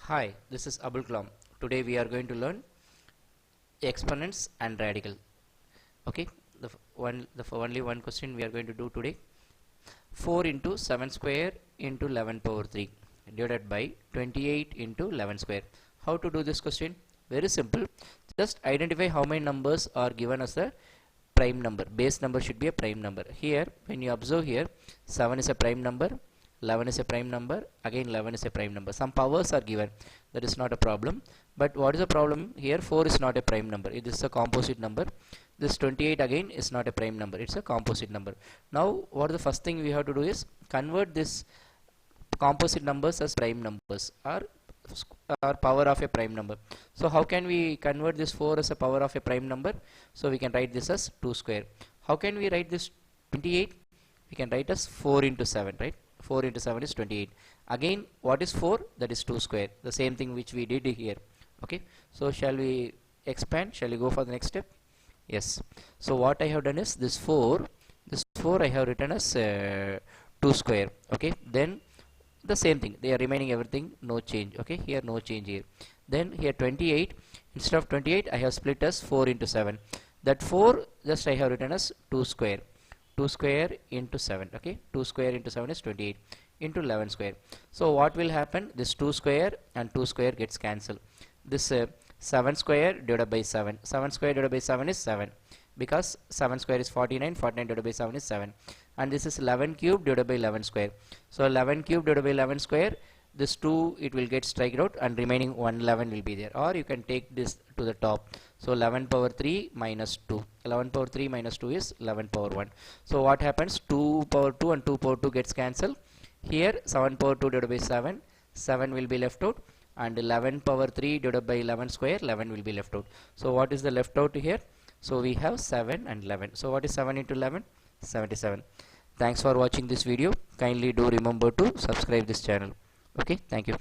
Hi, this is Abul Kalam. Today we are going to learn exponents and radical. Okay, only one question we are going to do today. 4 into 7 square into 11 power 3 divided by 28 into 11 square. How to do this question? Very simple. Just identify how many numbers are given as a prime number. Base number should be a prime number. Here, when you observe here, 7 is a prime number, 11 is a prime number, again 11 is a prime number. Some powers are given, that is not a problem. But what is the problem here? 4 is not a prime number, it is a composite number. This 28 again is not a prime number, it's a composite number. Now what is the first thing we have to do is convert this composite numbers as prime numbers or power of a prime number. So how can we convert this 4 as a power of a prime number? So we can write this as 2 square. How can we write this 28? We can write as 4 into 7, right? 4 into 7 is 28. Again, what is 4? That is 2 square. The same thing which we did here. Okay. So shall we expand? Shall we go for the next step? Yes. So what I have done is this 4 I have written as 2 square. Okay. Then the same thing. They are remaining everything. No change. Okay. Here no change here. Then here 28. Instead of 28, I have split as 4 into 7. That 4 just I have written as 2 square. 2 square into 7, okay, 2 square into 7 is 28 into 11 square. So what will happen? This 2 square and 2 square gets cancelled. This 7 square divided by 7, 7 square divided by 7 is 7, because 7 square is 49, 49 divided by 7 is 7, and this is 11 cube divided by 11 square. So 11 cube divided by 11 square, this 2 it will get striked out and remaining 111 will be there, or you can take this to the top. So 11 power 3 minus 2, 11 power 3 minus 2 is 11 power 1. So what happens? 2 power 2 and 2 power 2 gets cancelled. Here 7 power 2 divided by 7, 7 will be left out, and 11 power 3 divided by 11 square, 11 will be left out. So what is the left out here? So we have 7 and 11. So what is 7 into 11? 77. Thanks for watching this video. Kindly do remember to subscribe this channel. Okay, thank you.